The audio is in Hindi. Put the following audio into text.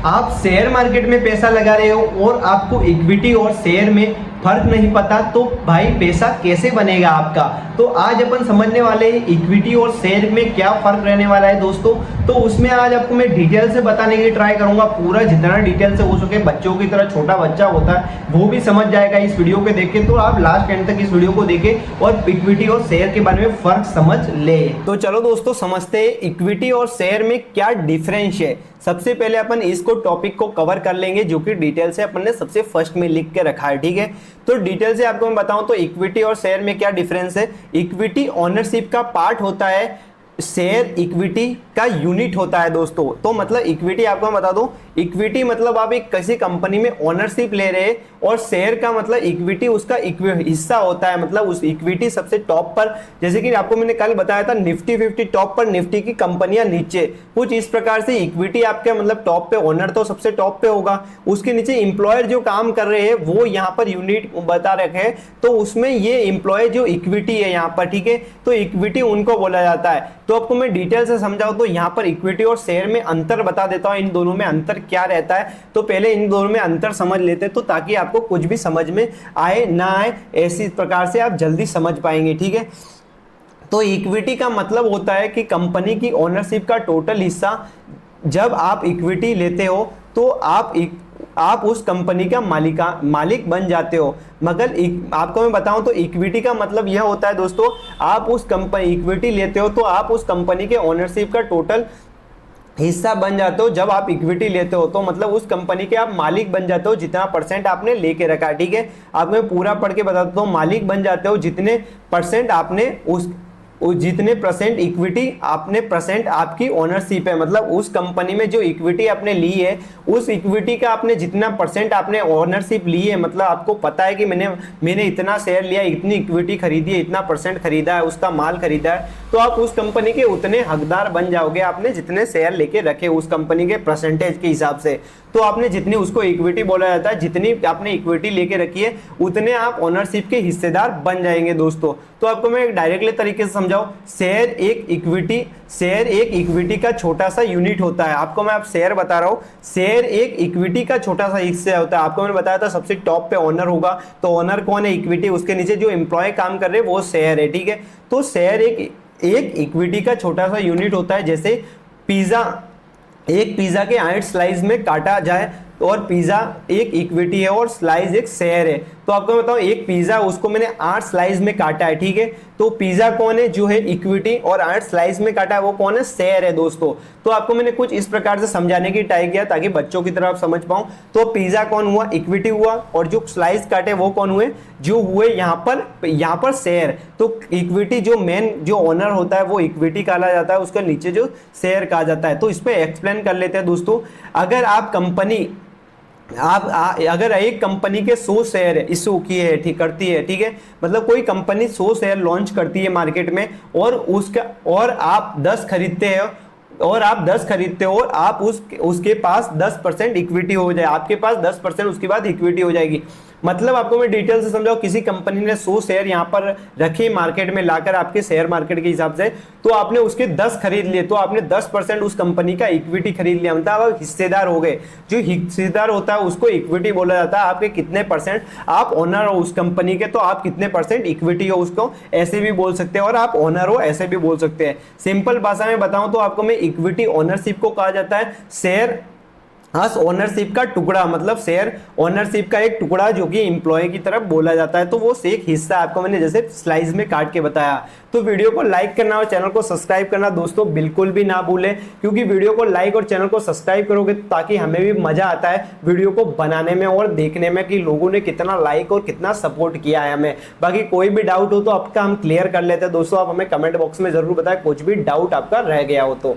आप शेयर मार्केट में पैसा लगा रहे हो और आपको इक्विटी और शेयर में फर्क नहीं पता, तो भाई पैसा कैसे बनेगा आपका। तो आज अपन समझने वाले हैं इक्विटी और शेयर में क्या फर्क रहने वाला है दोस्तों। तो उसमें आज आपको मैं डिटेल से बताने की ट्राई करूंगा, पूरा जितना डिटेल से हो सके। बच्चों की तरह छोटा बच्चा होता है वो भी समझ जाएगा इस वीडियो को देख के। तो आप लास्ट एंड तक इस वीडियो को देखें और इक्विटी और शेयर के बारे में फर्क समझ ले। तो चलो दोस्तों समझते हैं इक्विटी और शेयर में क्या डिफरेंस है। सबसे पहले अपन इसको टॉपिक को कवर कर लेंगे जो कि डिटेल से अपन ने सबसे फर्स्ट में लिख के रखा है, ठीक है। तो डिटेल से आपको मैं बताऊं तो इक्विटी और शेयर में क्या डिफरेंस है। इक्विटी ओनरशिप का पार्ट होता है, शेयर इक्विटी का यूनिट होता है दोस्तों। तो मतलब इक्विटी आपको मैं बता दूं, इक्विटी मतलब आप एक किसी कंपनी में ओनरशिप ले रहे हैं, और शेयर का मतलब इक्विटी उसका हिस्सा होता है। मतलब उस इक्विटी सबसे टॉप पर, जैसे कि आपको मैंने कल बताया था निफ्टी 50 टॉप पर, निफ्टी की कंपनियां नीचे, कुछ इस प्रकार से इक्विटी आपके मतलब टॉप पे, ओनर तो सबसे टॉप पे होगा, उसके नीचे एम्प्लॉयर जो काम कर रहे हैं वो यहाँ पर यूनिट बता रखे हैं। तो उसमें ये एम्प्लॉय जो इक्विटी है यहाँ पर, ठीक है, तो इक्विटी उनको बोला जाता है। तो आपको मैं डिटेल से समझाऊं तो यहाँ पर इक्विटी और शेयर में अंतर बता देता हूं, इन दोनों में अंतर क्या रहता है। तो पहले इन दोनों में अंतर समझ लेते हैं, तो ताकि आपको कुछ भी समझ में आए ना आए, ऐसी प्रकार से आप जल्दी समझ पाएंगे, ठीक है। तो इक्विटी का मतलब होता है कि कंपनी की ओनरशिप का टोटल हिस्सा, जब आप इक्विटी लेते हो तो आप उस कंपनी का मालिक बन जाते हो। मगर आपको मैं बताऊं तो इक्विटी का मतलब यह होता है दोस्तों, आप उस कंपनी इक्विटी लेते हो तो आप उस कंपनी के ओनरशिप का टोटल हिस्सा बन जाते हो। जब आप इक्विटी लेते हो तो मतलब उस कंपनी के आप मालिक बन जाते हो, जितना परसेंट आपने लेके रखा है, ठीक है। आपको मैं पूरा पढ़ के बताता हूँ, मालिक बन जाते हो जितने परसेंट आपने जितने परसेंट इक्विटी आपने परसेंट आपकी ओनरशिप है। मतलब उस कंपनी में जो इक्विटी आपने ली है, उस इक्विटी का आपने जितना परसेंट आपने ओनरशिप ली है, मतलब आपको पता है कि मैंने इतना शेयर लिया, इतनी इक्विटी खरीदी है, इतना परसेंट खरीदा है, उसका माल खरीदा है, तो आप उस कंपनी के उतने हकदार बन जाओगे, आपने जितने शेयर लेके रखे उस कंपनी के परसेंटेज के हिसाब से। तो आपने जितनी, उसको इक्विटी बोला जाता है, जितनी आपने इक्विटी लेके रखी है उतने आप ओनरशिप के हिस्सेदार बन जाएंगे दोस्तों। तो आपको मैं डायरेक्टली तरीके से समझाऊं, शेयर एक इक्विटी का छोटा सा यूनिट होता है। आपको मैं शेयर बता रहा हूं, शेयर एक इक्विटी का छोटा सा हिस्सा होता है। आपको मैंने बताया था सबसे टॉप पे ओनर होगा, तो ओनर कौन है? इक्विटी। उसके नीचे जो एम्प्लॉय काम कर रहे हैं वो शेयर है, ठीक है। तो शेयर एक इक्विटी का छोटा सा यूनिट होता है। जैसे एक पिज्जा के 8 स्लाइस में काटा जाए, और पिज्जा एक इक्विटी है और स्लाइस एक शेयर है। तो आपको बताओ, एक पिज्जा उसको मैंने 8 स्लाइस में काटा है, ठीक है। तो पिज्जा कौन है? जो है इक्विटी, और 8 स्लाइस में काटा है वो कौन है? शेयर है दोस्तों। तो आपको मैंने कुछ इस प्रकार से समझाने की ट्राई किया ताकि बच्चों की तरह आप समझ पाऊं। तो पिज्जा कौन हुआ? इक्विटी हुआ, और जो स्लाइस काटे वो कौन हुए? जो हुए यहाँ पर शेयर। तो इक्विटी जो मेन जो ओनर होता है वो इक्विटी कहा जाता है, उसके नीचे जो शेयर कहा जाता है। तो इस पे एक्सप्लेन कर लेते हैं दोस्तों। अगर अगर एक कंपनी के 100 शेयर इशू किए है, ठीक करती है, ठीक है, मतलब कोई कंपनी 100 शेयर लॉन्च करती है मार्केट में, और आप 10 खरीदते हो, और आप उसके पास 10% इक्विटी हो जाए, आपके पास 10% उसके बाद इक्विटी हो जाएगी। मतलब आपको मैं डिटेल से समझाऊं, किसी कंपनी ने 100 शेयर यहाँ पर रखे मार्केट में लाकर आपके शेयर मार्केट के हिसाब से, तो आपने उसके 10 खरीद लिए, तो आपने 10% उस कंपनी का इक्विटी खरीद लिया, मतलब आप हिस्सेदार हो गए। जो हिस्सेदार होता है उसको इक्विटी बोला जाता है। आपके कितने परसेंट आप ओनर हो उस कंपनी के, तो आप कितने परसेंट इक्विटी हो, उसको ऐसे भी बोल सकते हैं, और आप ओनर हो ऐसे भी बोल सकते हैं। सिंपल भाषा में बताऊं तो आपको मैं इक्विटी ओनरशिप को कहा जाता है शेयर ओनरशिप का टुकड़ा, मतलब शेयर ओनरशिप का एक टुकड़ा जो कि एम्प्लॉय की तरफ बोला जाता है। तो वो एक हिस्सा आपको मैंने जैसे स्लाइस में काट के बताया। तो वीडियो को लाइक करना और चैनल को सब्सक्राइब करना दोस्तों बिल्कुल भी ना भूलें, क्योंकि वीडियो को लाइक और चैनल को सब्सक्राइब करोगे ताकि हमें भी मजा आता है वीडियो को बनाने में और देखने में कि लोगों ने कितना लाइक और कितना सपोर्ट किया है हमें। बाकी कोई भी डाउट हो तो आपका हम क्लियर कर लेते हैं दोस्तों। आप हमें कमेंट बॉक्स में जरूर बताएं कुछ भी डाउट आपका रह गया हो तो।